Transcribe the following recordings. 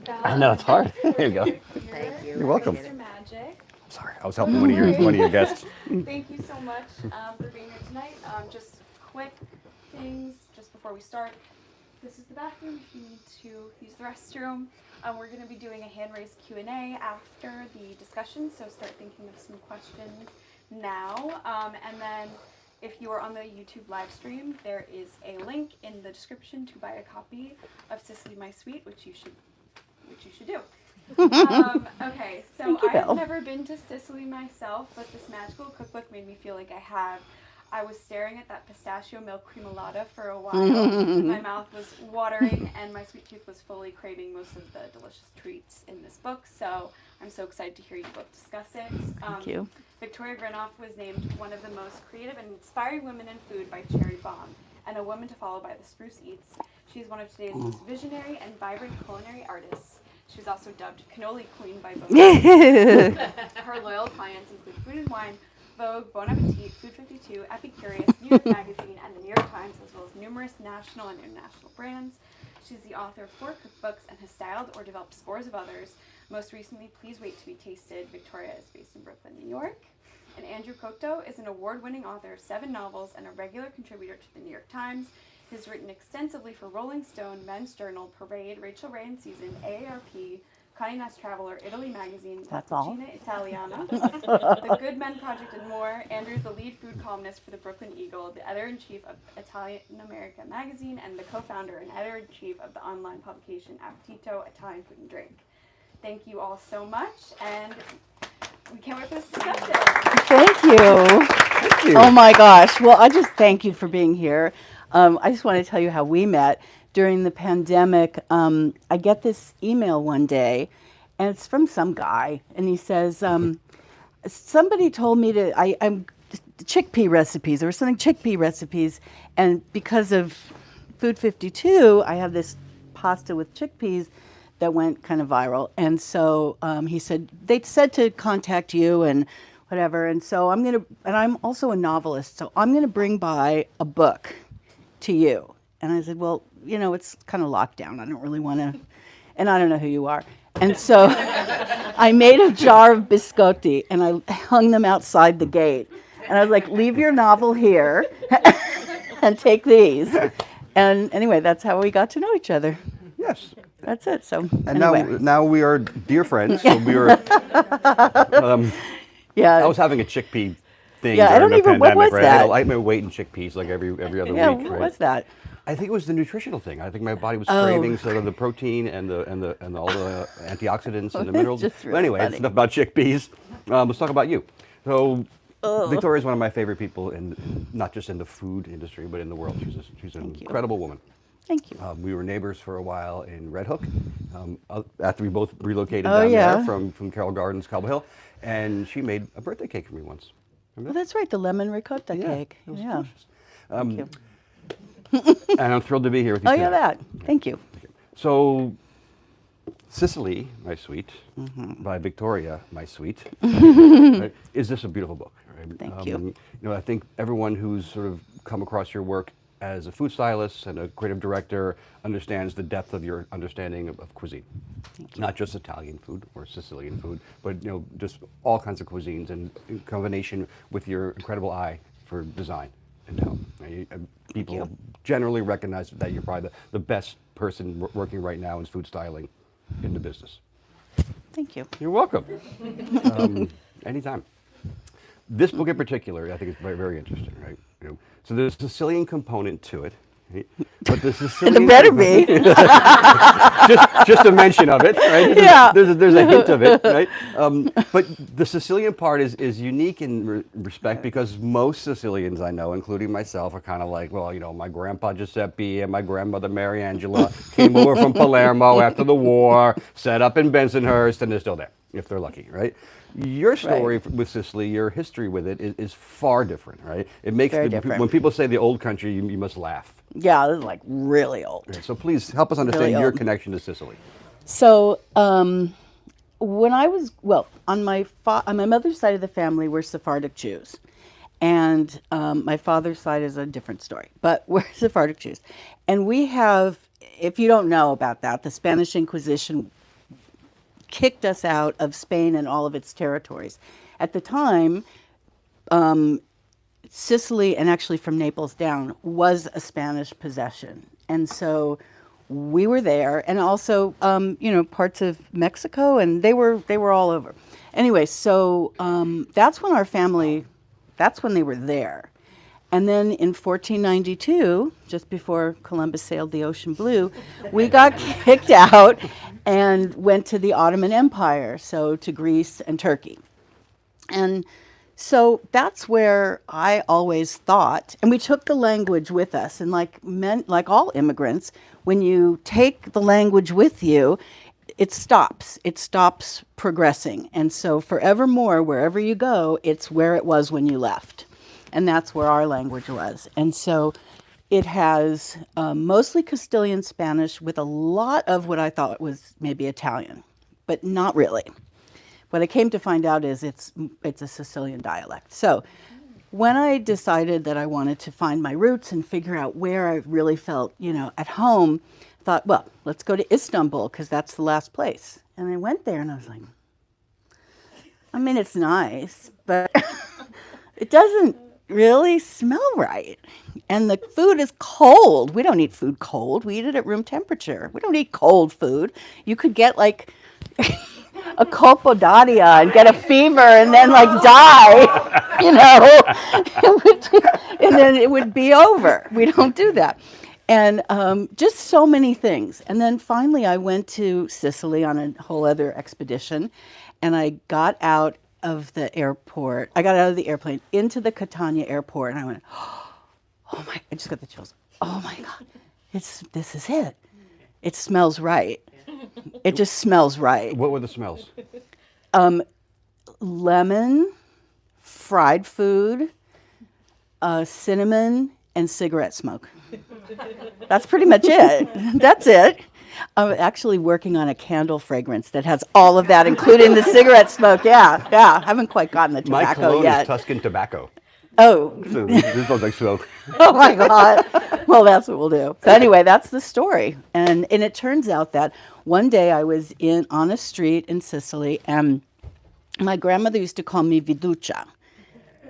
I know, it's hard. There you go. Thank you. You're welcome. Appreciate it. Magic. Sorry, I was helping one of your guests. Thank you so much for being here tonight. Just quick things just before we start. This is the bathroom if you need to use the restroom. We're going to be doing a hand-raised Q&A after the discussion, so start thinking of some questions now. And then if you are on the YouTube live stream, there is a link in the description to buy a copy of Sicily My Sweet, which you should do. Okay, so I've never been to Sicily myself, but this magical cookbook made me feel like I have. I was staring at that pistachio milk cremalata for a while. My mouth was watering, and my sweet tooth was fully craving most of the delicious treats in this book. So I'm so excited to hear you both discuss it. Thank you. Victoria Granof was named one of the most creative and inspiring women in food by Cherry Bomb, and a woman to follow by the Spruce Eats. She is one of today's most visionary and vibrant culinary artists. She was also dubbed Canoli Queen by Vogue. Her loyal clients include Food and Wine, Vogue, Bon Appetit, Food 52, Epicurious, New York Magazine, and the New York Times, as well as numerous national and international brands. She's the author of 4 cookbooks and has styled or developed scores of others. Most recently, Please Wait to Be Tasted. Victoria is based in Brooklyn, New York. And Andrew Cotto is an award-winning author of 7 novels and a regular contributor to the New York Times. He's written extensively for Rolling Stone, Men's Journal, Parade, Rachel Ray and Season, AARP, Connie Nast Traveler, Italy Magazine, That's all. Cucina Italiana, The Good Men Project, and more. Andrew's the lead food columnist for the Brooklyn Eagle, the editor-in-chief of Italian America Magazine, and the co-founder and editor-in-chief of the online publication Appetito, Italian Food and Drink. Thank you all so much, and we can't wait for this discussion. Thank you. Thank you. Oh my gosh. Well, I just thank you for being here. I just want to tell you how we met. During the pandemic, I get this email one day, and it's from some guy, and he says, somebody told me I'm chickpea recipes, or something chickpea recipes, and because of Food 52, I have this pasta with chickpeas that went kind of viral, and so he said, they said to contact you and whatever, and so and I'm also a novelist, so I'm gonna bring by a book to you. And I said, well, you know, it's kind of locked down. I don't really want to, and I don't know who you are. And so I made a jar of biscotti and I hung them outside the gate. And I was like, leave your novel here and take these. And anyway, that's how we got to know each other. Yes. That's it. So And anyway. now we are dear friends. So we were. Yeah. I was having a chickpea thing Yeah, I during don't the even- pandemic, what was right? that? I had my weight in chickpeas like every other Yeah, week. what Right? was that? I think it was the nutritional thing. I think my body was Oh. craving sort of the protein and all the antioxidants and the It's minerals. just But really anyway, funny. it's enough about chickpeas. Let's talk about you. So Victoria is one of my favorite people, not just in the food industry, but in the world. She's an incredible woman. Thank you. We were neighbors for a while in Red Hook, after we both relocated Oh, down yeah. there from Carroll Gardens, Cobble Hill, and she made a birthday cake for me once. Well, that's right, the lemon ricotta Yeah, cake. it was Yeah. delicious. Thank you. And I'm thrilled to be here with you Oh, tonight. yeah, that. Thank you. So, Sicily, My Sweet, by Victoria, My Sweet, right, is this a beautiful book? Right? Thank you. You know, I think everyone who's sort of come across your work as a food stylist and a creative director understands the depth of your understanding of cuisine. Not just Italian food or Sicilian food, but you know, just all kinds of cuisines, and in combination with your incredible eye for design and health. People generally recognize that you're probably the best person working right now in food styling in the business. Thank you. You're welcome. Anytime. This book in particular, I think is very, very interesting, right? You know, so there's a Sicilian component to it, right? But the Sicilian There better be. just a mention of it, right? Yeah. There's a hint of it, right? But the Sicilian part is unique in respect because most Sicilians I know, including myself, are kind of like, well, you know, my grandpa Giuseppe and my grandmother Mariangela came over from Palermo after the war, set up in Bensonhurst, and they're still there, if they're lucky, right? Your story with Sicily, your history with it is far different, right? It makes Very different. When people say the old country, you must laugh. Yeah, this is like really old. Right, so please help us understand Really your old. connection to Sicily. So when I was, on my mother's side of the family, we're Sephardic Jews. And my father's side is a different story, but we're Sephardic Jews. And we have, if you don't know about that, the Spanish Inquisition kicked us out of Spain and all of its territories. At the time, Sicily, and actually from Naples down, was a Spanish possession. And so we were there, and also, parts of Mexico, and they were all over. Anyway, so that's when they were there. And then in 1492, just before Columbus sailed the ocean blue, we got kicked out and went to the Ottoman Empire, so to Greece and Turkey. And so that's where I always thought, and we took the language with us, and like all immigrants, when you take the language with you, it stops progressing. And so forevermore, wherever you go, it's where it was when you left. And that's where our language was. And so it has mostly Castilian Spanish with a lot of what I thought was maybe Italian, but not really. What I came to find out is it's a Sicilian dialect. So when I decided that I wanted to find my roots and figure out where I really felt, at home, I thought, well, let's go to Istanbul because that's the last place. And I went there and I was like, it's nice, but it doesn't really smell right. And the food is cold. We don't eat food cold. We eat it at room temperature. We don't eat cold food. You could get like a colpodaria and get a fever and then die, and then it would be over. We don't do that. And just so many things. And then finally I went to Sicily on a whole other expedition, and I got out of the airport. I got out of the airplane into the Catania airport, and I went, oh my, I just got the chills. Oh my God, this is it. It smells right. It just smells right. What were the smells? Lemon, fried food, cinnamon, and cigarette smoke. That's pretty much it. That's it. I'm actually working on a candle fragrance that has all of that, including the cigarette smoke. Yeah. I haven't quite gotten the tobacco My cologne yet. is Tuscan tobacco. Oh. So this smells like smoke. Oh my God. Well, that's what we'll do. So anyway, that's the story. And it turns out that one day I was on a street in Sicily, and my grandmother used to call me Viduccia.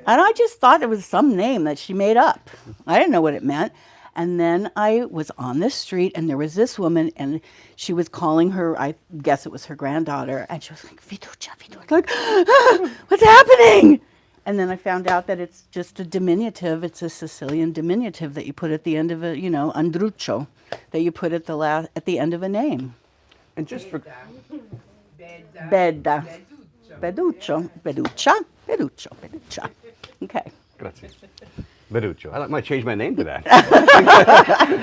And I just thought it was some name that she made up. I didn't know what it meant. And then I was on this street, and there was this woman, and she was calling her, I guess it was her granddaughter, and she was like, Viduccia, Viduccia, like, what's happening? And then I found out that it's just a diminutive. It's a Sicilian diminutive that you put at the end of a, Andruccio, that you put at the end of a name. And just for Beda. Beduccio. Beduccia. Beduccio. Beduccia. Okay. Grazie. Beduccio. I might change my name to that.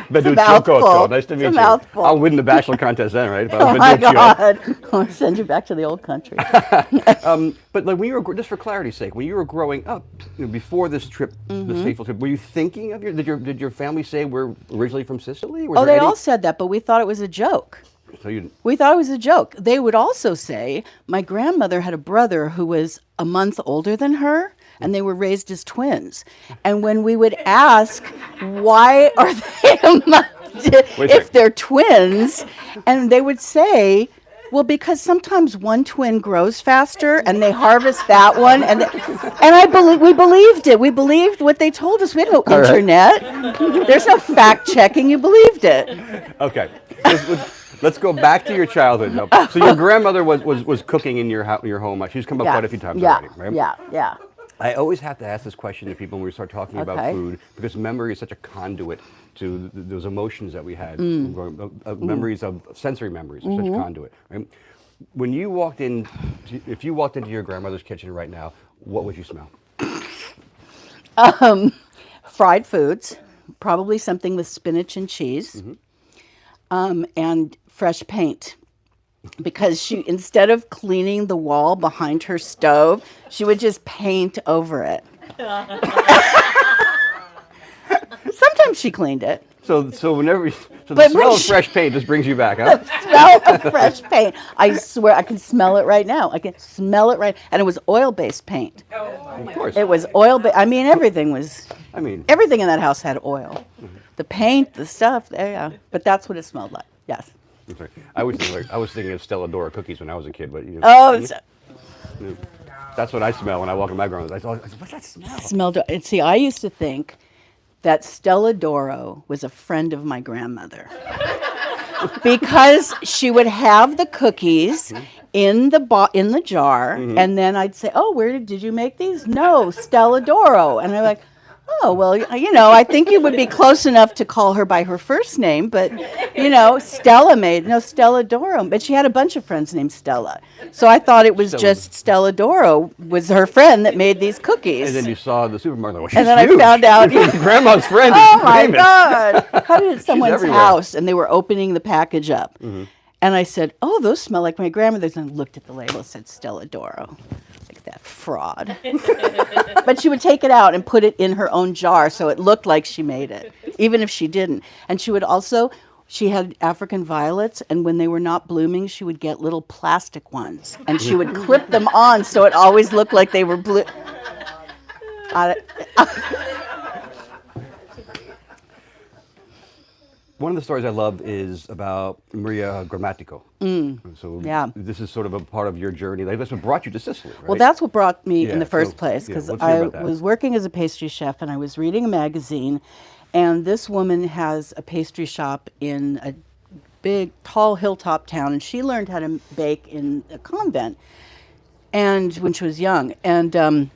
Beduccio mouthful. Cotto. Nice to meet you. Mouthful. I'll win the Bachelor contest then, right? If I Oh was my Beduccio. God. I'll send you back to the old country. But when you were, just for clarity's sake, when you were growing up, before this trip, this fateful trip, were you thinking of did your family say we're originally from Sicily? Was Oh, there they all said that, but we thought it was a joke. So you, We thought it was a joke. They would also say my grandmother had a brother who was a month older than her, and they were raised as twins. And when we would ask, why are they a month if they're twins, and they would say, well, because sometimes one twin grows faster, and they harvest that one, and we believed it. We believed what they told us. We had no internet. There's no fact checking. You believed it. okay. Let's go back to your childhood. Now. So your grandmother was cooking in your home. She's come up quite a few times already, right? Yeah. I always have to ask this question to people when we start talking about Okay. food, because memory is such a conduit to those emotions that we had. Memories of sensory memories are such a conduit, right? When you walked in, if you walked into your grandmother's kitchen right now, what would you smell? Fried foods, probably something with spinach and cheese, and fresh paint. Because she, instead of cleaning the wall behind her stove, she would just paint over it. Sometimes she cleaned it. So the But smell when of fresh paint just brings you back, huh? Smell of fresh paint. I swear, I can smell it right now. I can smell it right. And it was oil-based paint. Of course. It was oil-based. I mean, everything in that house had oil. The paint, the stuff, yeah. But that's what it smelled like, yes. I'm sorry. I was thinking of Stella Dora cookies when I was a kid, but Oh, that's what I smell when I walk in my grandma's. I thought, what's that smell? smelled. And see, I used to think that Stella Doro was a friend of my grandmother because she would have the cookies in the jar, and then I'd say, "Oh, did you make these?" "No, Stella Doro," and I'm like, "Oh, well, I think you would be close enough to call her by her first name, but Stella Doro." But she had a bunch of friends named Stella, so I thought it was just Stella Doro was her friend that made these cookies. And then you saw the supermarket. Well, she's And then huge. I found out. Grandma's friend Oh is my famous. God! Come to someone's everywhere. house, and they were opening the package up, and I said, "Oh, those smell like my grandmother's." And I looked at the label; it said Stella Doro. Like that fraud. But she would take it out and put it in her own jar, so it looked like she made it, even if she didn't. And she would also. She had African violets, and when they were not blooming, she would get little plastic ones, and she would clip them on so it always looked like they were blue. One of the stories I love is about Maria Grammatico. So Yeah. this is sort of a part of your journey. Like, that's what brought you to Sicily, right? Well, that's what brought me Yeah, in the first so, place, yeah, because let's hear I about that. was working as a pastry chef, and I was reading a magazine, and this woman has a pastry shop in a big, tall hilltop town, and she learned how to bake in a convent, and when she was young, and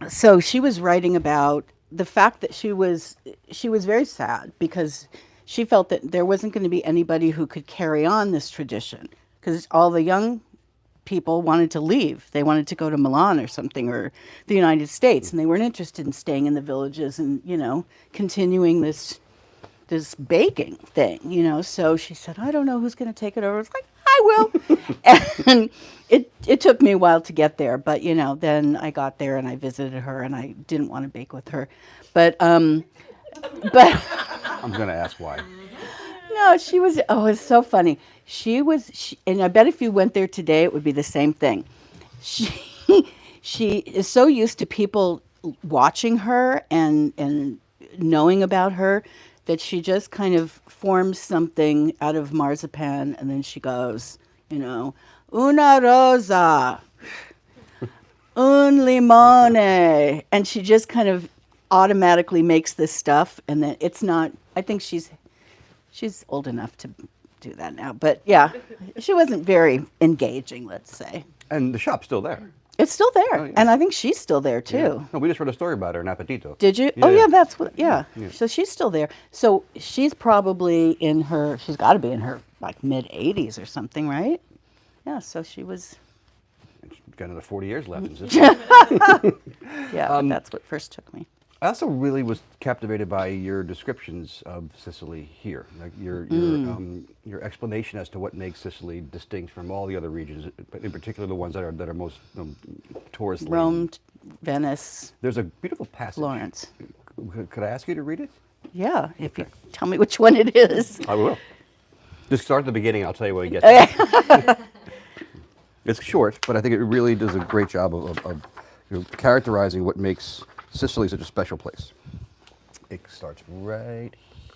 so she was writing about the fact that she was very sad because she felt that there wasn't going to be anybody who could carry on this tradition, because all the young people wanted to leave. They wanted to go to Milan or something, or the United States, and they weren't interested in staying in the villages and continuing this baking thing. So she said, "I don't know who's going to take it over." It's like, "I will." And it took me a while to get there, but then I got there and I visited her, and I didn't want to bake with her, but I'm going to ask why. no, she was. Oh, it's so funny. And I bet if you went there today, it would be the same thing. She is so used to people watching her and knowing about her that she just kind of forms something out of marzipan, and then she goes, "Una rosa, un limone," and she just kind of automatically makes this stuff, and then it's not. I think she's old enough to do that now, but yeah, she wasn't very engaging, let's say. And the shop's still there. It's still there, Oh, yeah. and I think she's still there too. Yeah. No, we just read a story about her in Appetito. Did you? Yeah, Oh, yeah. yeah, that's what. Yeah. So she's still there. So she's probably she's got to be in her like mid 80s or something, right? Yeah. So she was. She's got another 40 years left in Sicily. Yeah, that's what first took me. I also really was captivated by your descriptions of Sicily here, like your explanation as to what makes Sicily distinct from all the other regions, but in particular the ones that are most tourist laden. Rome, Venice, There's a beautiful passage. Florence. Could I ask you to read it? Yeah, if you tell me which one it is. I will. Just start at the beginning. I'll tell you when we get there. It's short, but I think it really does a great job of characterizing what makes Sicily is such a special place. It starts right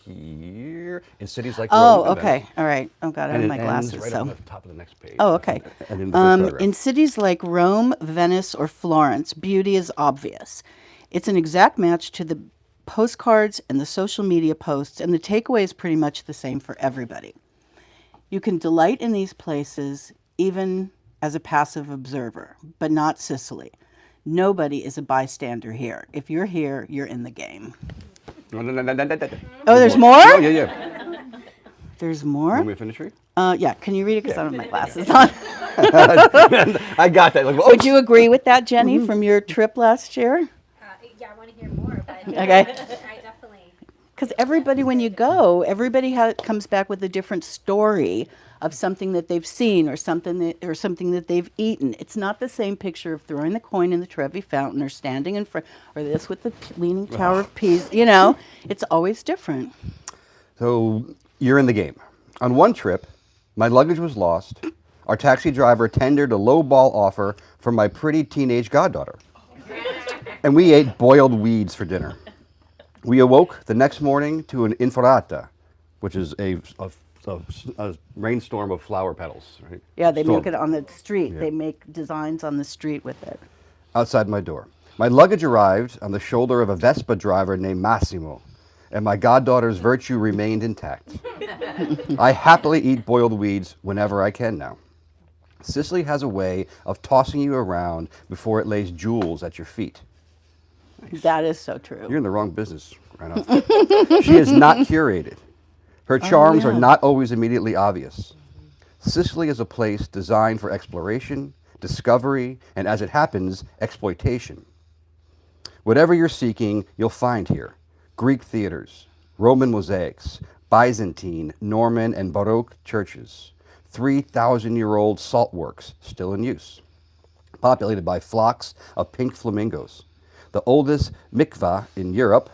here in cities like Rome. Oh, and okay. Venice, All right. Oh, God, I and have it my ends glasses. right So. on the top of the next page. Oh, okay. And in the first paragraph. In cities like Rome, Venice, or Florence, beauty is obvious. It's an exact match to the postcards and the social media posts, and the takeaway is pretty much the same for everybody. You can delight in these places even as a passive observer, but not Sicily. Nobody is a bystander here. If you're here, you're in the game. Oh, there's more? Oh, yeah. There's more? Want me to finish reading? Yeah, can you read it? Because I don't have my glasses on. I got that. Like, Would you agree with that, Jenny, from your trip last year? Yeah, I want to hear more, but Okay. I definitely. Because everybody, when you go, everybody comes back with a different story of something that they've seen or something that they've eaten. It's not the same picture of throwing the coin in the Trevi fountain or standing in front, or this with the Leaning Tower of Pisa. It's always different. So you're in the game. On one trip, my luggage was lost. Our taxi driver tendered a low-ball offer for my pretty teenage goddaughter. And we ate boiled weeds for dinner. We awoke the next morning to an infarata, which is a a rainstorm of flower petals, right? Yeah, they Storm. make it on the street. Yeah. They make designs on the street with it. Outside my door. My luggage arrived on the shoulder of a Vespa driver named Massimo, and my goddaughter's virtue remained intact. I happily eat boiled weeds whenever I can now. Sicily has a way of tossing you around before it lays jewels at your feet. That is so true. You're in the wrong business, Granof. She is not curated. Her charms are yeah. not always immediately obvious. Sicily is a place designed for exploration, discovery, and as it happens, exploitation. Whatever you're seeking, you'll find here. Greek theaters, Roman mosaics, Byzantine, Norman, and Baroque churches, 3,000-year-old salt works still in use, populated by flocks of pink flamingos, the oldest mikvah in Europe,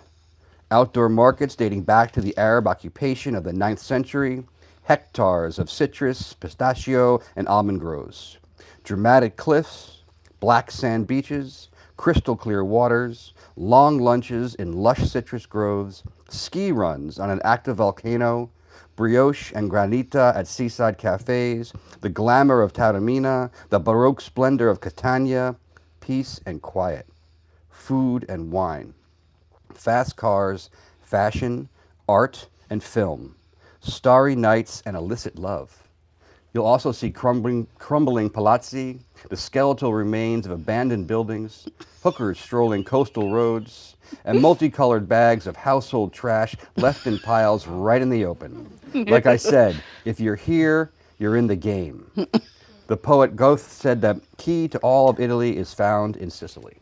outdoor markets dating back to the Arab occupation of the 9th century, hectares of citrus, pistachio, and almond groves, dramatic cliffs, black sand beaches, crystal clear waters, long lunches in lush citrus groves, ski runs on an active volcano, brioche and granita at seaside cafes, the glamour of Taormina, the Baroque splendor of Catania, peace and quiet, food and wine, fast cars, fashion, art, and film, starry nights and illicit love. You'll also see crumbling palazzi, the skeletal remains of abandoned buildings, hookers strolling coastal roads, and multicolored bags of household trash left in piles right in the open. Like I said, if you're here, you're in the game. The poet Goethe said that key to all of Italy is found in Sicily.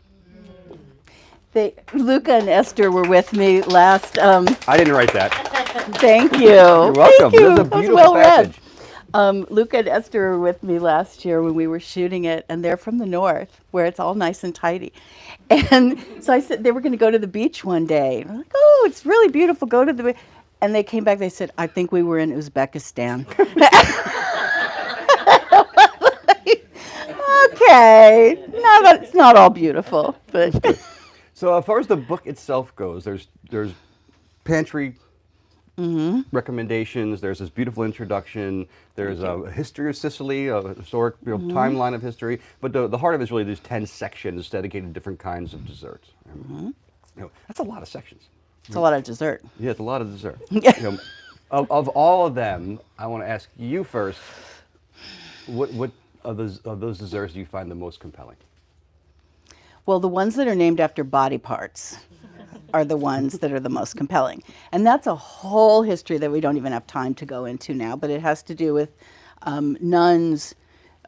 Luca and Esther were with me last. I didn't write that. Thank you. You're welcome. Thank you. This is a That was beautiful well read. passage. Luca and Esther were with me last year when we were shooting it, and they're from the north, where it's all nice and tidy. And so I said they were going to go to the beach one day. And I'm like, oh, it's really beautiful. Go to the beach. And they came back. They said, I think we were in Uzbekistan. Okay, no, it's not all beautiful, but So as far as the book itself goes, there's pantry recommendations. There's this beautiful introduction. There's a history of Sicily, a historic timeline of history. But the heart of it is really these 10 sections dedicated to different kinds of desserts. You know, that's a lot of sections. it's a lot of dessert. Yeah, it's a lot of dessert. You know, of all of them, I want to ask you first. What of those desserts do you find the most compelling? Well, the ones that are named after body parts are the ones that are the most compelling. And that's a whole history that we don't even have time to go into now, but it has to do with nuns,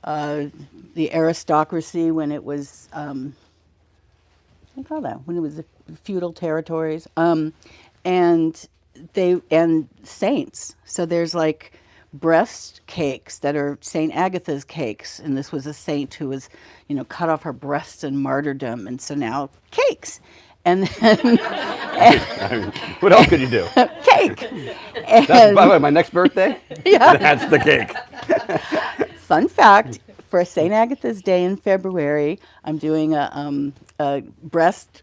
the aristocracy when it was, what do you call that? When it was the feudal territories, and saints. So there's like breast cakes that are Saint Agatha's cakes, and this was a saint who was, cut off her breasts in martyrdom, and so now cakes. And then What else could you do? cake. That's, And by the way, my next birthday. Yeah. That's the cake. fun fact, for Saint Agatha's Day in February, I'm doing a breast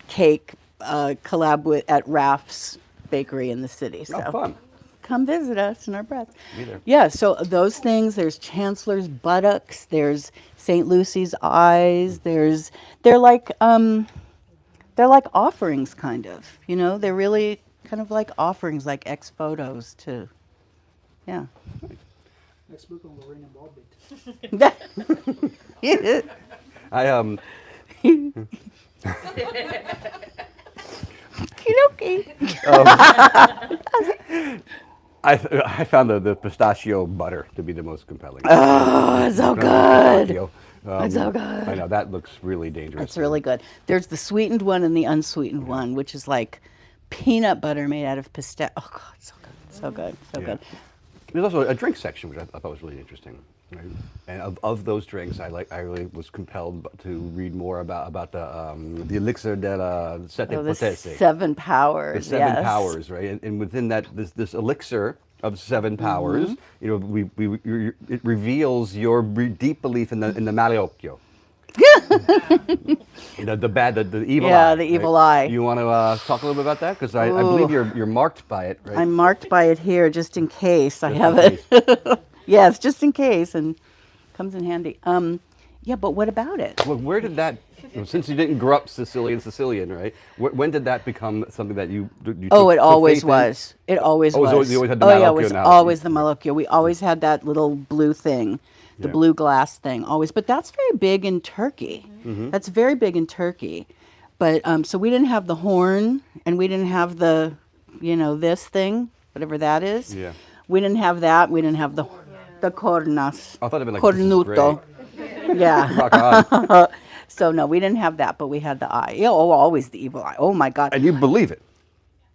cake collab at Raf's Bakery in the city. So Oh, fun. come visit us in our breasts. Be there. Yeah, so those things, there's Chancellor's buttocks, there's St. Lucy's eyes, they're like offerings kind of, they're really kind of like offerings, like ex photos to, yeah. Next book on Lorraine and Bobbitt. I Okey-dokey. I found the pistachio butter to be the most compelling. Oh, it's so good. Pistachio. It's so good. I know that looks really dangerous. It's really good. There's the sweetened one and the unsweetened one, which is like peanut butter made out of pistachio. Oh God, it's so good, so good, so Yeah. good. There's also a drink section, which I thought was really interesting. Right? And of those drinks, I really was compelled to read more about the elixir della sette Oh, the potesi. 7 powers. The seven yes. powers, right? And within that, this elixir of 7 powers, it reveals your deep belief in the male occhio. The evil eye. Yeah, the evil eye. You want to talk a little bit about that? Because I believe you're marked by it, right? I'm marked by it here just in case I Just have in it. Yes, just in case, and comes in handy. Yeah, but what about it? Well, where did that, since you didn't grow up Sicilian, right? When did that become something that you Oh, it took always faith in? was. It always Oh, was. it was- you always had the oh yeah, it Malocchio was analogy. always the Malocchio. We always had that little blue thing, the Yeah. blue glass thing, always. But that's very big in Turkey. Mm-hmm. That's very big in Turkey. But so we didn't have the horn, and we didn't have the, this thing, whatever that is. Yeah. We didn't have that. We didn't have the cornas. I thought it'd been like, this is Cornuto. Yeah. Rock on. So no, we didn't have that, but we had the eye. Yeah, always the evil eye. Oh my God. And you believe it.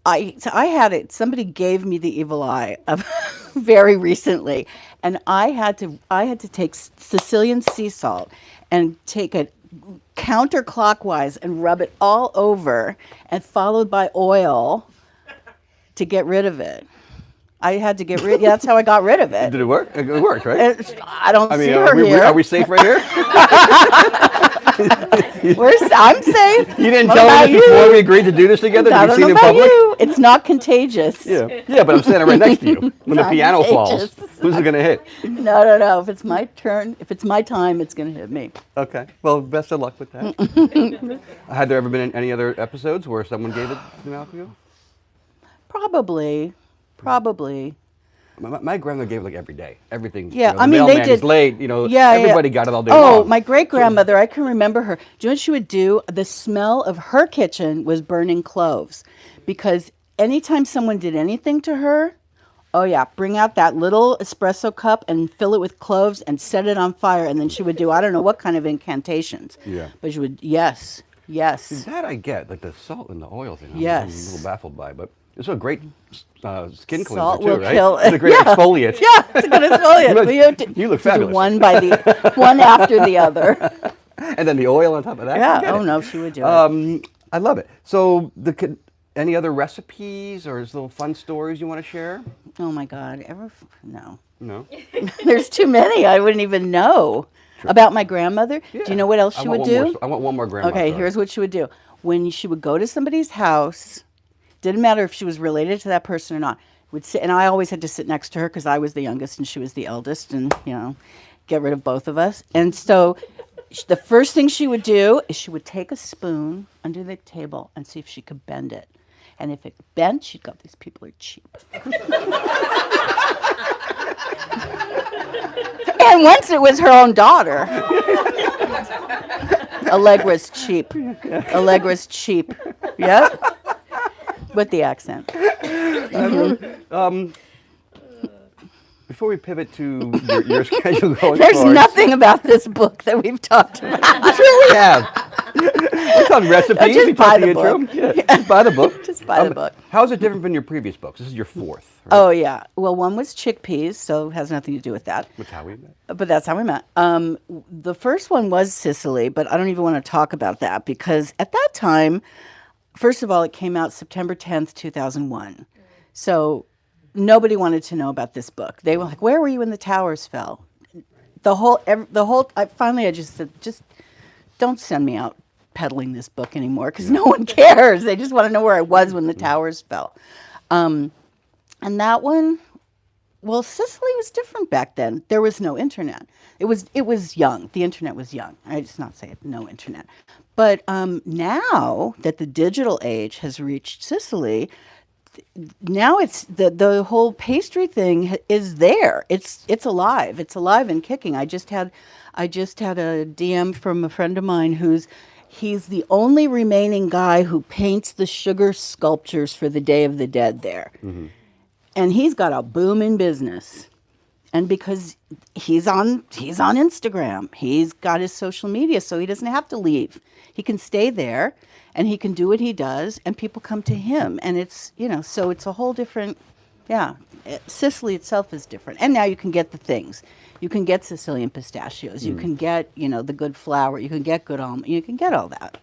I had it. Somebody gave me the evil eye very recently, and I had to take Sicilian sea salt and take it counterclockwise and rub it all over, and followed by oil to get rid of it. I had to get rid. Yeah, that's how I got rid of it. Did it work? It worked, right? I don't see are her here. are we safe right here? I'm safe. You didn't What tell me about this before you? we agreed to do this together? I Did don't you know see it in about public? you. It's not contagious. Yeah, but I'm standing right next to you. When the Not piano falls, contagious. who's it going to hit? No. If it's my turn, if it's my time, it's going to hit me. Okay. Well, best of luck with that. Had there ever been any other episodes where someone gave it to Malcolm? Probably. My grandmother gave it like every day. Everything. Yeah, the I mean, they mailman is did- late. Yeah, everybody got it all day Oh, long. my great grandmother, I can remember her. Do you know what she would do? The smell of her kitchen was burning cloves, because anytime someone did anything to her, oh yeah, bring out that little espresso cup and fill it with cloves and set it on fire, and then she would do I don't know what kind of incantations. Yeah. But she would yes. That I get, like the salt and the oil thing. I'm Yes. a little baffled by, but it's a great skin cleanser Salt too, will right? kill- It's a great Yeah. exfoliant. Yeah, it's a good exfoliant. But you have to- You look to do fabulous. one after the other. And then the oil on top of that. Yeah. Get Oh it. no, she would do it. I love it. So, any other recipes or little fun stories you want to share? Oh my God, no. No. There's too many. I wouldn't even know about my grandmother. Do Yeah. you know what else I she want would one do? more- I want one more grandma Okay, story. here's what she would do. When she would go to somebody's house, didn't matter if she was related to that person or not. Would sit, and I always had to sit next to her because I was the youngest and she was the eldest, and get rid of both of us. And so, the first thing she would do is she would take a spoon under the table and see if she could bend it. And if it bent, she'd go, "These people are cheap." And once it was her own daughter. Allegra's cheap. Allegra's cheap. Yep. With the accent. Before we pivot to your schedule going There's forward, nothing about this book that we've talked about. Sure we have. We talked recipes. Just we buy talked the intro. book. Yeah, just buy the book. Just buy the book. How is it different from your previous books? This is your fourth. Right? Oh, yeah. Well, one was chickpeas, so it has nothing to do with that. That's how we met. But that's how we met. The first one was Sicily, but I don't even want to talk about that because at that time, first of all, it came out September 10th, 2001. So nobody wanted to know about this book. They were like, "Where were you when the towers fell?" Finally, I just said, just don't send me out peddling this book anymore because no one cares. They just want to know where I was when the towers fell. And that one, well, Sicily was different back then. There was no internet. It was young. The internet was young. I just not say no internet. But now that the digital age has reached Sicily, now it's the whole pastry thing is there. It's alive. It's alive and kicking. I just had a DM from a friend of mine he's the only remaining guy who paints the sugar sculptures for the Day of the Dead there. Mm-hmm. And he's got a booming business. And because he's on Instagram, he's got his social media, so he doesn't have to leave. He can stay there and he can do what he does and people come to him. And it's, so it's a whole different, Sicily itself is different. And now you can get the things. You can get Sicilian pistachios. You can get, the good flour. You can get good almond. You can get all that.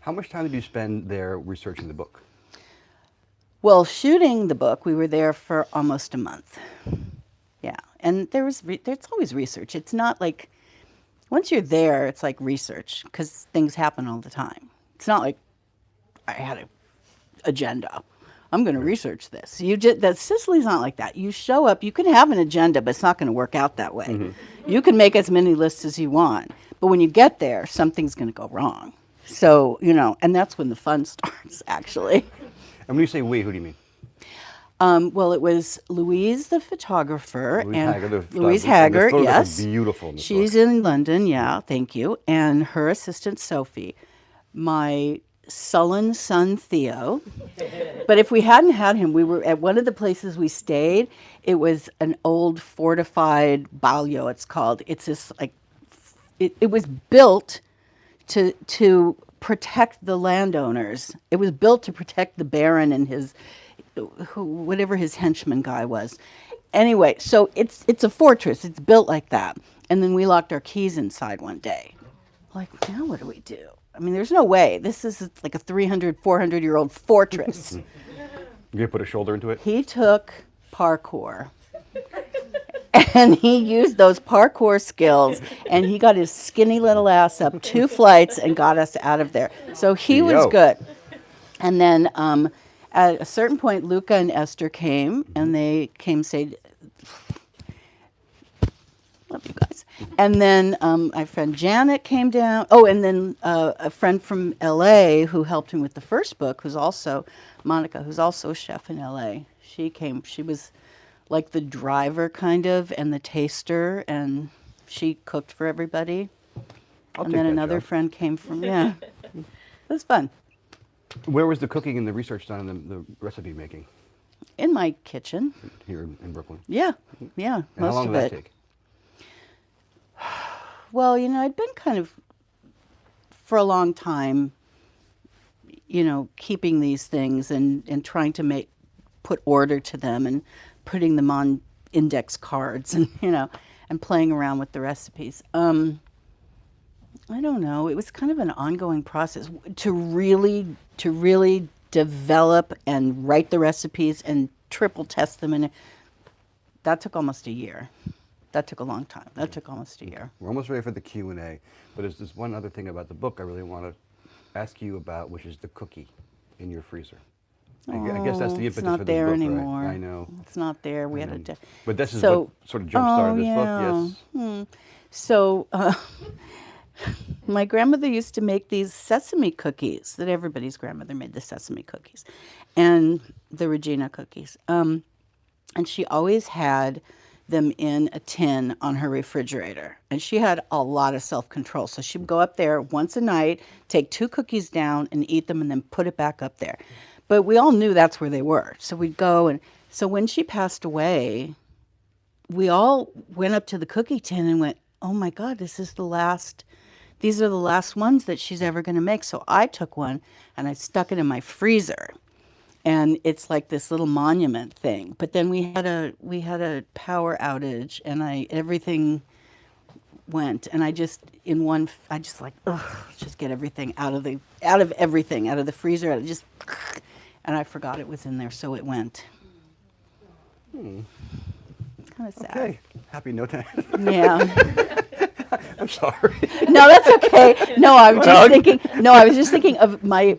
How much time did you spend there researching the book? Well, shooting the book, we were there for almost a month. Yeah, and there's always research. It's not like once you're there, it's like research because things happen all the time. It's not like I had an agenda. I'm going to research this. That Sicily's not like that. You show up. You can have an agenda, but it's not going to work out that way. You can make as many lists as you want, but when you get there, something's going to go wrong. So and that's when the fun starts, actually. And when you say we, who do you mean? Well, it was Louise, the photographer, Louise and Haggard, Louise the Haggard. photographs Yes, are beautiful. In this she's book. in London. Yeah, thank you. And her assistant Sophie, my sullen son Theo. But if we hadn't had him, we were at one of the places we stayed. It was an old fortified balio. It's called. It's this like. It was built to protect the landowners. It was built to protect the baron and his. Whatever his henchman guy was. Anyway, so it's a fortress. It's built like that. And then we locked our keys inside one day. Like, now what do we do? I mean, there's no way. This is like a 300, 400-year-old fortress. You gonna put a shoulder into it? He took parkour. And he used those parkour skills, and he got his skinny little ass up 2 flights and got us out of there. So he was Yo. good. And then at a certain point, Luca and Esther came, and they came say, love you guys. And then my friend Janet came down. Oh, and then a friend from L.A. who helped him with the first book, who's also, Monica, who's also a chef in L.A. She came. She was like the driver, kind of, and the taster, and she cooked for everybody. I'll And take then that another job. friend came from, yeah. It was fun. Where was the cooking and the research done and the recipe making? In my kitchen. Here in Brooklyn. Yeah, And most how long of did it. that take? Well, I'd been kind of, for a long time, keeping these things and trying to put order to them and putting them on index cards and, and playing around with the recipes. I don't know. It was kind of an ongoing process to really develop and write the recipes and triple test them. And that took almost a year. That took a long time. That took almost a year. We're almost ready for the Q&A, but there's this one other thing about the book I really want to ask you about, which is the cookie in your freezer. I guess that's the impetus It's not for this there book, anymore. right? I know. It's not there. We I had know. to. But this is So- what sort of jump-started this yeah. book, yes? So, my grandmother used to make these sesame cookies that everybody's grandmother made, the sesame cookies and the Regina cookies. And she always had them in a tin on her refrigerator. And she had a lot of self-control. So she'd go up there once a night, take 2 cookies down and eat them and then put it back up there. But we all knew that's where they were. So we'd go. And so when she passed away, we all went up to the cookie tin and went, oh my God, these are the last ones that she's ever going to make. So I took one and I stuck it in my freezer. And it's like this little monument thing. But then we had a power outage and everything went. And I just get everything out of the freezer. And I forgot it was in there, so it went. Kind of sad. Okay. Happy note. Yeah. I'm sorry. No, that's okay. No, I was just thinking of my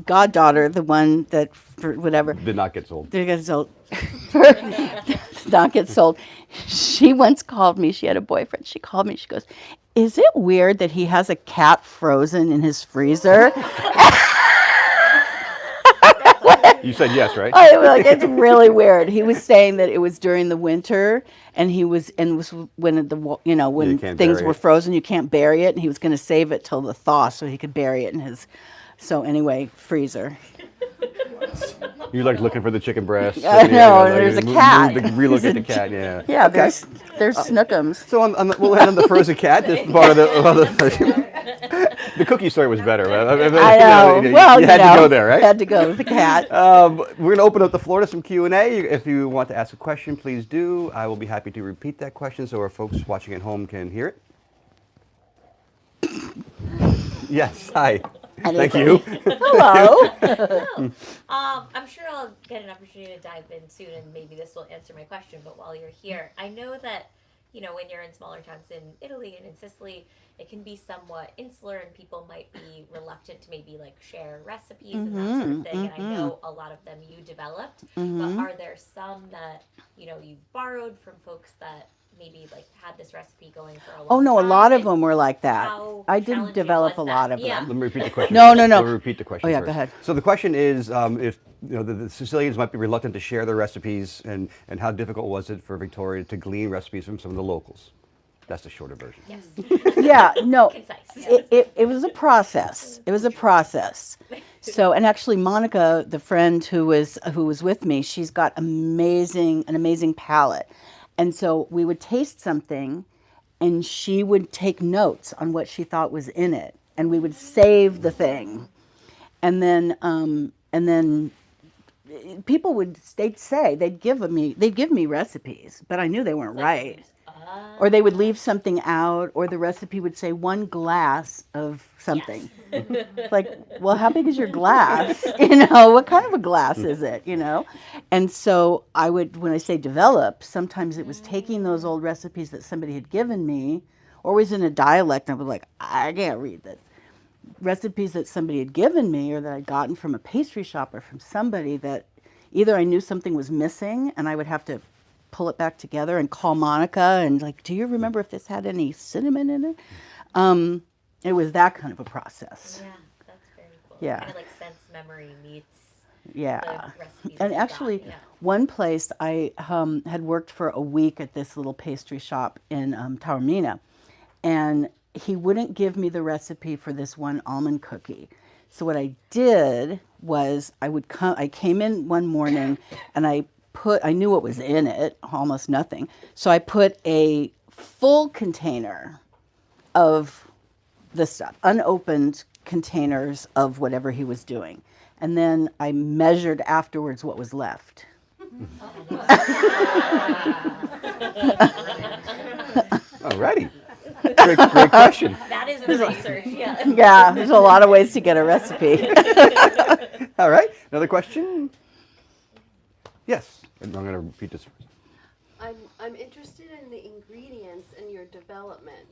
goddaughter, the one that for whatever Did not get sold. did get sold. Not get sold. She once called me. She had a boyfriend. She called me. She goes, "Is it weird that he has a cat frozen in his freezer?" You said yes, right? I was like, it's really weird. He was saying that it was during the winter, and was when when can't things bury were it. frozen, you can't bury it, and he was going to save it till the thaw so he could bury it in his. So anyway, freezer. You're like looking for the chicken breast. I sitting know, there, there's a move cat. relocate There's the a cat, yeah. Yeah, Okay. there's snookums. So we'll end on the frozen cat. This part of the cookie story was better. I know. Well, you had to go there, right? Had to go with the cat. We're going to open up the floor to some Q&A. If you want to ask a question, please do. I will be happy to repeat that question so our folks watching at home can hear it. Yes, hi. Thank you. Hello. I'm sure I'll get an opportunity to dive in soon, and maybe this will answer my question. But while you're here, I know that when you're in smaller towns in Italy and in Sicily, it can be somewhat insular and people might be reluctant to maybe like share recipes and that sort of thing. And I know a lot of them you developed, but are there some that, you've borrowed from folks that maybe like had this recipe going for a long time? Oh no, a lot of them were like that. How I didn't challenging develop a was lot that? of Yeah. them. Let me repeat the question. No, first. no, no. Let me repeat the question Oh, yeah, first. go ahead. So the question is, if the Sicilians might be reluctant to share their recipes, and how difficult was it for Victoria to glean recipes from some of the locals? That's the shorter version. Yes. Yeah, no. Concise. It was a process. It was a process. So, and actually, Monica, the friend who was with me, she's got an amazing palate, and so we would taste something, and she would take notes on what she thought was in it, and we would save the thing, and then people they'd give me recipes, but I knew they weren't right. Or they would leave something out, or the recipe would say 1 glass of something. Like, well, how big is your glass? What kind of a glass is it? And so when I say develop, sometimes it was taking those old recipes that somebody had given me, or was in a dialect, and I was like, I can't read this. Recipes that somebody had given me, or that I'd gotten from a pastry shop, or from somebody that either I knew something was missing, and I would have to pull it back together and call Monica and like, do you remember if this had any cinnamon in it? It was that kind of a process. Yeah, that's very cool. Yeah. Kind of like sense memory meets Yeah. the recipes. And that you actually, got. Yeah. one place I had worked for a week at this little pastry shop in Taormina, and he wouldn't give me the recipe for this one almond cookie. So what I did was I came in one morning and I knew what was in it, almost nothing. So I put a full container of the stuff, unopened containers of whatever he was doing. And then I measured afterwards what was left. Alrighty. Great question. That is the research. Yeah. Yeah, there's a lot of ways to get a recipe. All right. Another question? Yes. And I'm going to repeat this first. I'm interested in the ingredients in your development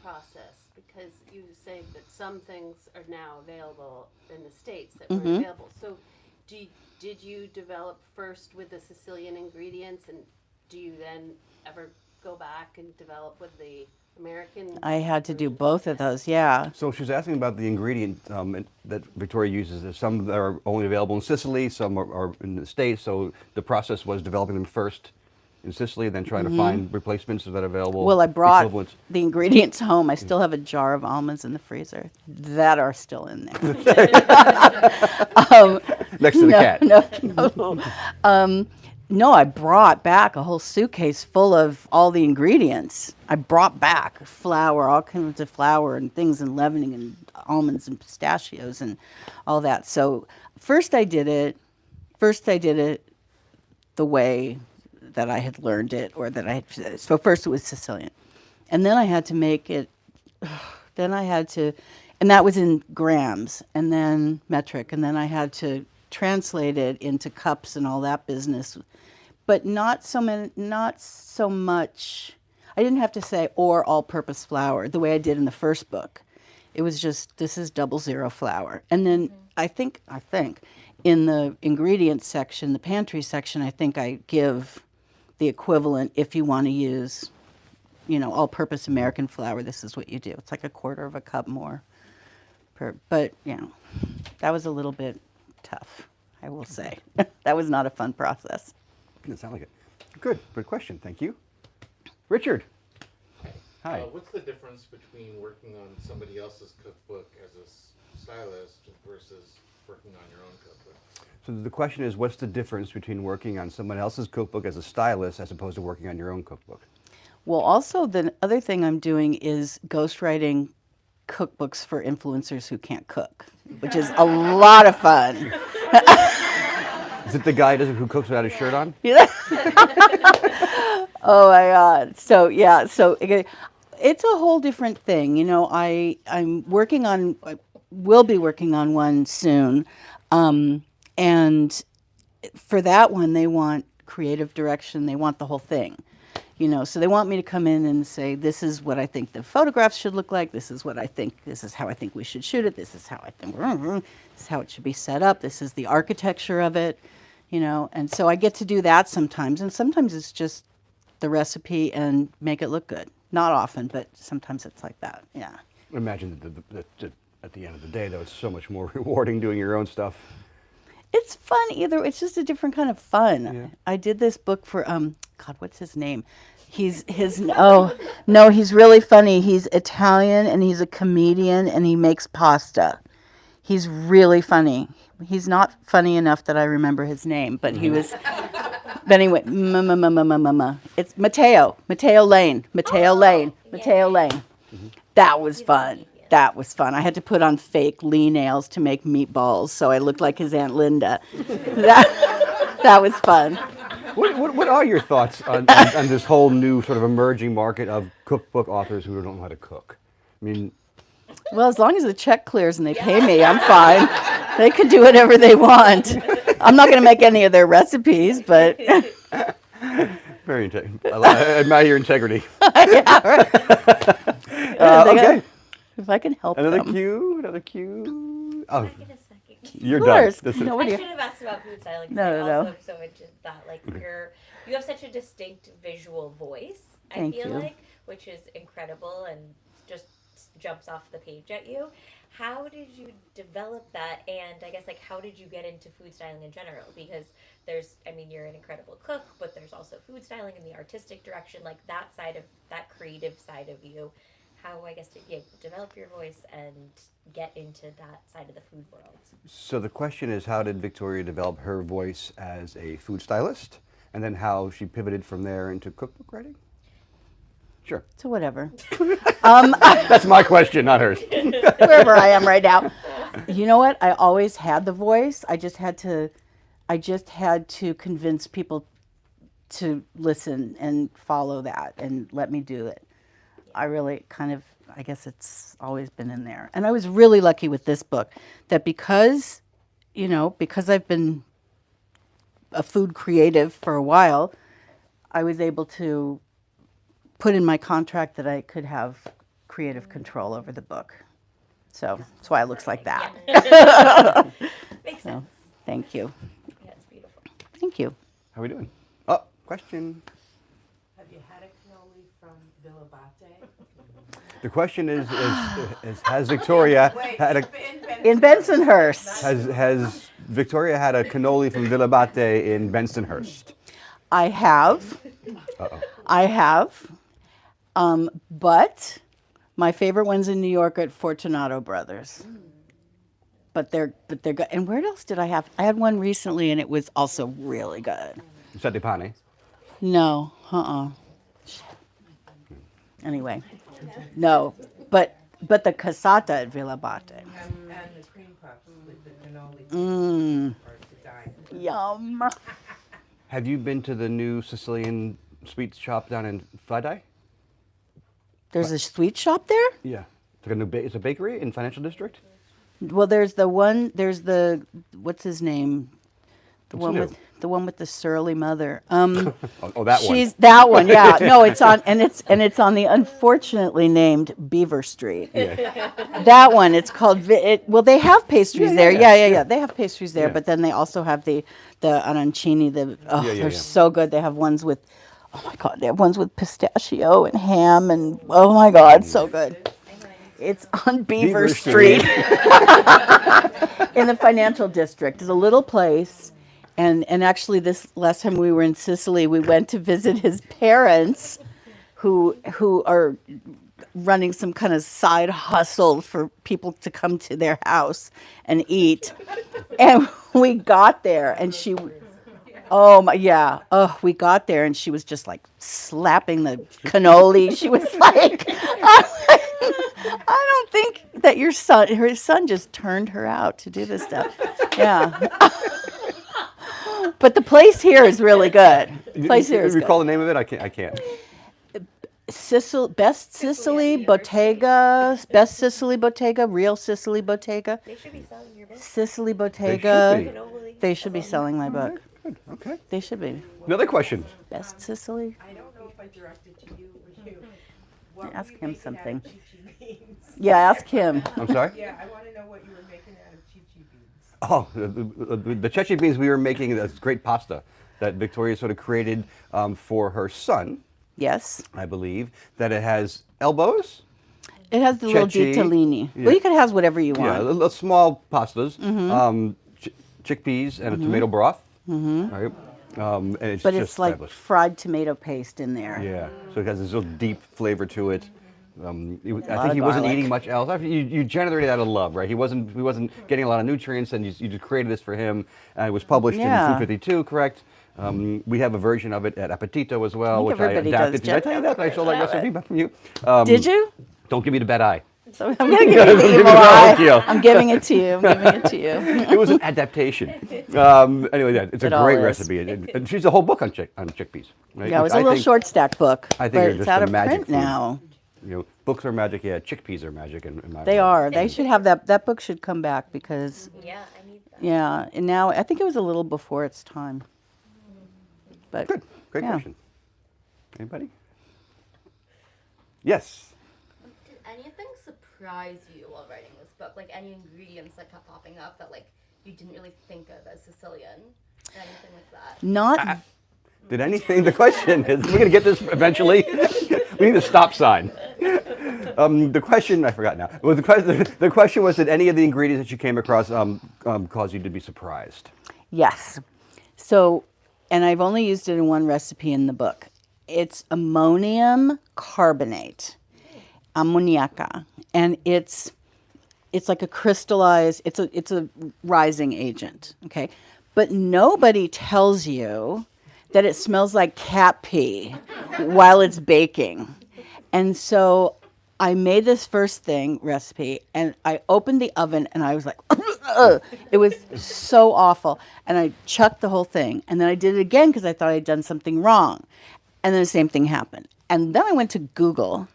process, because you say that some things are now available in the States that weren't available. So did you develop first with the Sicilian ingredients, and do you then ever go back and develop with the American? I had to do both of those, yeah. So she's asking about the ingredient that Victoria uses. There's some that are only available in Sicily, some are in the States. So the process was developing them first in Sicily, then trying to find replacements that are available. Well, I brought equivalents. the ingredients home. I still have a jar of almonds in the freezer that are still in there. Next to the cat. No, I brought back a whole suitcase full of all the ingredients. I brought back flour, all kinds of flour and things, and leavening and almonds and pistachios and all that. So first I did it the way that I had learned it, or that I had. So first it was Sicilian, and then I had to make it. And that was in grams, and then metric, and then I had to translate it into cups and all that business, but not so much. I didn't have to say or all-purpose flour the way I did in the first book. It was just, this is 00 flour, and then I think in the ingredients section, the pantry section, I think I give the equivalent. If you want to use, all-purpose American flour, this is what you do. It's like 1/4 cup more. But that was a little bit tough, I will say. That was not a fun process. Doesn't sound like it. Good question. Thank you. Richard. Hi. What's the difference between working on somebody else's cookbook as a stylist versus working on your own cookbook? So the question is, what's the difference between working on someone else's cookbook as a stylist as opposed to working on your own cookbook? Well, also the other thing I'm doing is ghostwriting cookbooks for influencers who can't cook, which is a lot of fun. Is it the guy who cooks without his shirt on? Oh my God. So yeah, it's a whole different thing. I'm working on, will be working on one soon. And for that one, they want creative direction. They want the whole thing. You know, so they want me to come in and say, this is what I think the photographs should look like. This is what I think, this is how I think we should shoot it. This is how I think, this is how it should be set up. This is the architecture of it, you know. And so I get to do that sometimes. And sometimes it's just the recipe and make it look good. Not often, but sometimes it's like that, yeah. Imagine that at the end of the day, though, it's so much more rewarding doing your own stuff. It's fun either. It's just a different kind of fun. Yeah. I did this book for God, what's his name? He's really funny. He's Italian and he's a comedian and he makes pasta. He's really funny. He's not funny enough that I remember his name, but he was. But anyway, it's Matteo Lane. That was fun. That was fun. I had to put on fake Lee nails to make meatballs, so I looked like his Aunt Linda. That was fun. What are your thoughts on this whole new sort of emerging market of cookbook authors who don't know how to cook? I mean, Well, as long as the check clears and they pay me, I'm fine. They can do whatever they want. I'm not going to make any of their recipes, but very I admire your integrity. yeah, right. Okay. If I can help Another them. cue. Oh, Can I get a second? you're Of done. course. This is- No, I what do should you- have asked about food styling. 'Cause No, I no, no. also am so into that. Like you have such a distinct visual voice. Thank I feel you. like, which is incredible and just jumps off the page at you. How did you develop that? And I guess like how did you get into food styling in general? Because you're an incredible cook, but there's also food styling in the artistic direction, like that side of that creative side of you. How I guess did you develop your voice and get into that side of the food world? So the question is, how did Victoria develop her voice as a food stylist, and then how she pivoted from there into cookbook writing? Sure. So whatever. That's my question, not hers. Wherever I am right now. You know what? I always had the voice. I just had to convince people to listen and follow that and let me do it. I guess it's always been in there. And I was really lucky with this book that because I've been a food creative for a while, I was able to put in my contract that I could have creative control over the book. So that's why it looks like that. Makes So, sense. thank you. Yeah, it's beautiful. Thank you. How are we doing? Oh, question. Have you had a cannoli from Villabate? The question is has Victoria had a In Bensonhurst, has Victoria had a cannoli from Villabate in Bensonhurst? I have. Uh-oh. I have. But my favorite one's in New York at Fortunato Brothers. But they're good. And where else did I have? I had one recently, and it was also really good. Sette pane. No, Anyway, no, but the cassata at Villabate. And the cream puffs with the cannoli Mmm, are to die for. yum. Have you been to the new Sicilian sweet shop down in Fadai? There's a sweet shop there? Yeah. It's like it's a bakery in Financial District? Well, there's what's his name? The one with the surly mother. Oh, that one. She's that one, yeah. No, it's on the unfortunately named Beaver Street. Yeah. That one, it's called. Well, they have pastries there. yeah. Yeah. They have pastries there, Yeah. but then they also have the arancini. They're so good. They have ones with, oh my God, they have ones with pistachio and ham, and oh my God, so good. It's on Beaver Street in the Financial District. It's a little place. And actually, this last time we were in Sicily, we went to visit his parents, who are running some kind of side hustle for people to come to their house and eat. And we got there, and we got there, and she was just like slapping the cannoli. She was like, I don't think that her son just turned her out to do this stuff. Yeah. But the place here is really good. Recall the name of it? I can't. Best Sicily Bottega, Best Sicily Bottega, Real Sicily Bottega, They should be selling your book. Sicily Bottega. be. They should be selling my book. Good. Okay. They should be. Another question. Best Sicily. I don't know if I directed to you. What Ask were you him making something. Out of chi-chi beans? Yeah, ask him. I'm sorry? Yeah, I want to know what you were making out of chi-chi beans. Oh, the Chechi beans, we were making this great pasta that Victoria sort of created for her son, Yes. I believe, that it has elbows. It has the little Ceci. ditalini. Yeah. Well, you could have whatever you Yeah, want. small pastas, chickpeas and a tomato broth. Right? And it's But just it's like fabulous. fried tomato paste in there. Yeah, so it has this real deep flavor to it. I think of he wasn't garlic. eating much else. You generated out of love, right? He wasn't getting a lot of nutrients, and you just created this for him. And it was published Yeah. in Food 52, correct? We have a version of it at Appetito as well, think which I everybody adapted. does. Did I tell you that? I stole that Love recipe it. back from you. Did you? Don't give me the bad eye. So I'm going to give you the Give me evil the eye. Pinocchio. I'm giving it to you. I'm giving it to you. It was an adaptation. Anyway, yeah, it's a It all great is. recipe, and she's a whole book on chickpeas. Right? Yeah, it Which was a I little think- short stack book, I think but they're it's just out a of magic print food. now. Books are magic. Yeah, chickpeas are magic. In my They opinion. are. They should have that. That book should come back because, Yeah, I need that. yeah, and now I think it was a little before its time. But Good. Great yeah. question. Anybody? Yes. Did anything surprise you while writing this book? Like any ingredients that kept popping up that like you didn't really think of as Sicilian? Or anything like that? Not Did anything? The question is, we're going to get this eventually. We need a stop sign. The question, I forgot now. Was the question was, did any of the ingredients that you came across cause you to be surprised? yes. So, and I've only used it in one recipe in the book. It's ammonium carbonate, ammoniaca, and it's like a crystallized. It's a rising agent. Okay, but nobody tells you that it smells like cat pee while it's baking. And so I made this first thing recipe and I opened the oven and I was like, it was so awful. And I chucked the whole thing. And then I did it again because I thought I'd done something wrong. And then the same thing happened. And then I went to Google,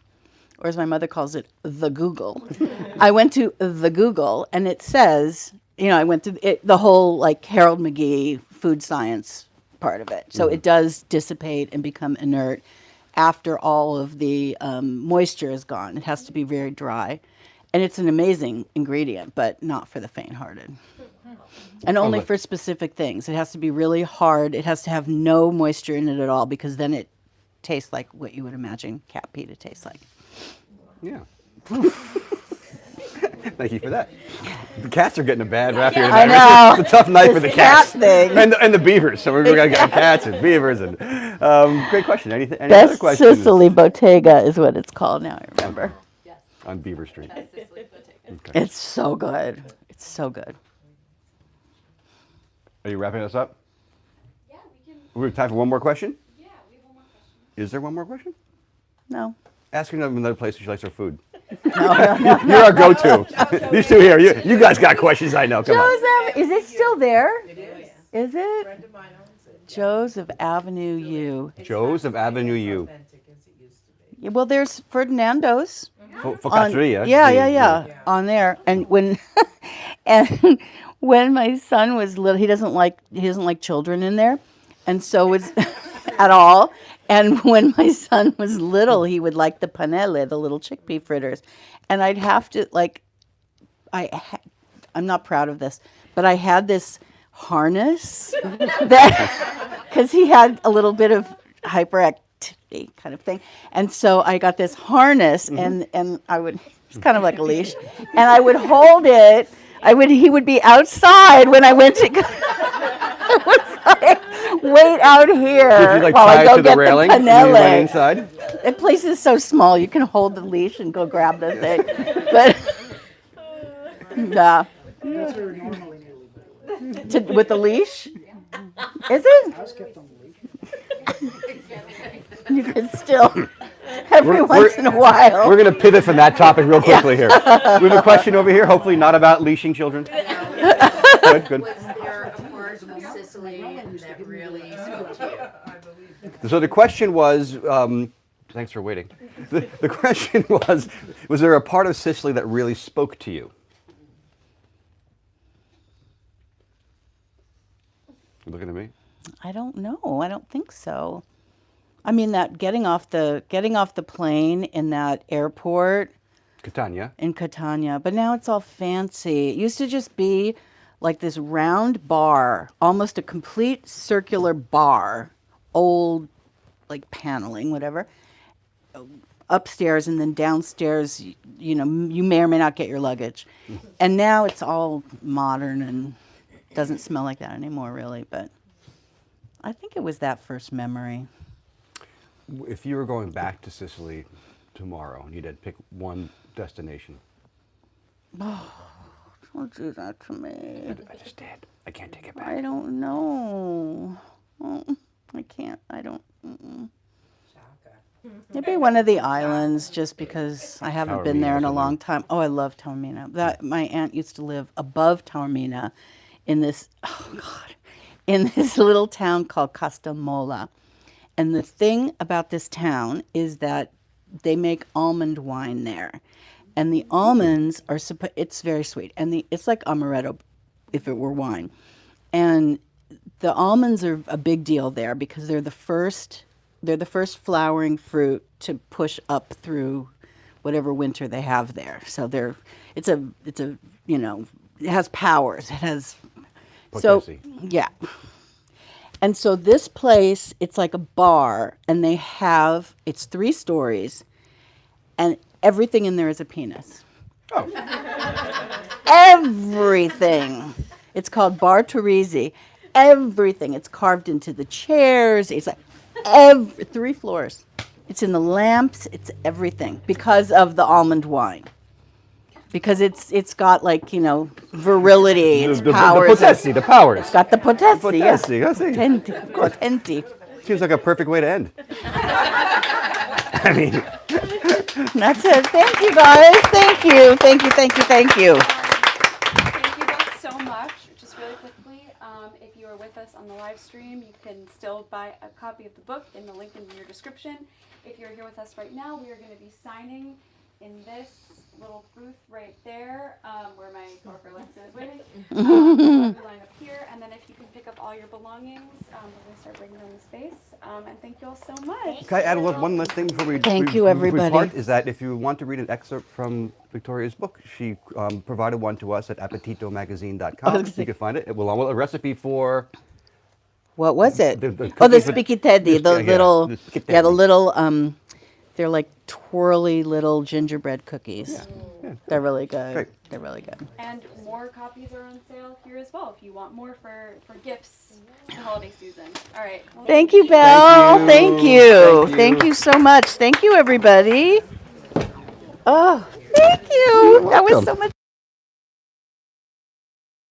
or as my mother calls it, the Google. I went to the Google and it says, I went to the whole like Harold McGee food science part of it. So it does dissipate and become inert after all of the moisture is gone. It has to be very dry. And it's an amazing ingredient, but not for the faint-hearted. And only for specific things. It has to be really hard. It has to have no moisture in it at all because then it tastes like what you would imagine cat pee to taste like. Yeah. Thank you for that. The cats are getting a bad rap here I tonight. know. It's a tough night for the This cat cats thing. and the beavers. So we're gonna get cats and beavers and great question. Any other Best questions Sicily Bottega is what it's called now, I remember. on Beaver Street? It's so good. It's so good. Are you wrapping us up? Yeah, we can. We have time for one more question. Yeah, we have one more question. Is there one more question? No. Ask her another place she likes her food. You're our go-to. These two here. You guys got questions. I know. Come on. Joseph, is it still there? It is. Is it? Friend of mine owns it. Joe's of Avenue U. It's Joe's not of Avenue as U. authentic as it used to be. Yeah, well, there's Ferdinando's. on, Focacceria. yeah, on there. And when and when my son was little, he doesn't like children in there, and so was at all. And when my son was little, he would like the panelle, the little chickpea fritters, and I'd have to I'm not proud of this, but I had this harness that because he had a little bit of hyperactivity kind of thing, and so I got this harness, and I would it's kind of like a leash, and I would hold it. He would be outside when I went to go. It was like, wait out here Did you like while tie I it go to the get railing the when you went panelle. inside? The place is so small, you can hold the leash and go grab the thing. But yeah, That's where normally in Italy, by the way. with the leash, is it? I was kept on the leash. You could still every We're- once in a while. We're going to pivot from that topic real quickly here. We have a question over here, hopefully not about leashing children. Good, good. Was there a part of Sicily that really spoke to you? So the question was, thanks for waiting. The question was there a part of Sicily that really spoke to you? You looking at me? I don't know. I don't think so. I mean, that getting off the plane in that airport Catania. in Catania, but now it's all fancy. It used to just be like this round bar, almost a complete circular bar, old like paneling, whatever. Upstairs and then downstairs, you know, you may or may not get your luggage. And now it's all modern and doesn't smell like that anymore, really. But I think it was that first memory. If you were going back to Sicily tomorrow and you had to pick one destination, Don't do that to me. I just did. I can't take it back. I don't know. Oh, I can't. I don't. Maybe one of the islands, just because I haven't been there in a long time. Oh, I love Taormina. That my aunt used to live above Taormina, in this in this little town called Castelmola. And the thing about this town is that they make almond wine there, and the almonds are it's very sweet, and it's like amaretto, if it were wine, and the almonds are a big deal there because they're the first flowering fruit to push up through whatever winter they have there. So it's a you know, it has powers. It has Potency. yeah. And so this place, it's like a bar, and it's 3 stories, and everything in there is a penis. Oh. Everything. It's called Bar Teresi. Everything. It's carved into the chairs. It's like 3 floors. It's in the lamps. It's everything because of the almond wine. Because it's got, like, you know, virility, its powers. The powers. It's got the potessi, yeah. I see. Potenti. Seems like a perfect way to end. I mean, That's it. Thank you, guys. Thank you. Thank you. Thank you both so much. Just really quickly, if you are with us on the live stream, you can still buy a copy of the book in the link in your description. If you're here with us right now, we are going to be signing in this little booth right there, where my coworker Alexa is waiting. Line up here, and then if you can pick up all your belongings, we're going to start bringing them in space. And thank you all so much. can I add one last thing before we Thank you, we everybody. part, is that if you want to read an excerpt from Victoria's book, she provided one to us at appetitomagazine.com. You can find it. It will a recipe for What was it? The The cookies with- spicchietti, the yeah, little, the spicchietti. the little, they're like twirly little gingerbread cookies. They're really good. Great. They're really good. And more copies are on sale here as well if you want more for gifts the holiday season. All right. Well, Thank you, Belle. Thank Thank you. you. Thank you. Thank you so much. Thank you, everybody. Oh, thank you. That was welcome. so much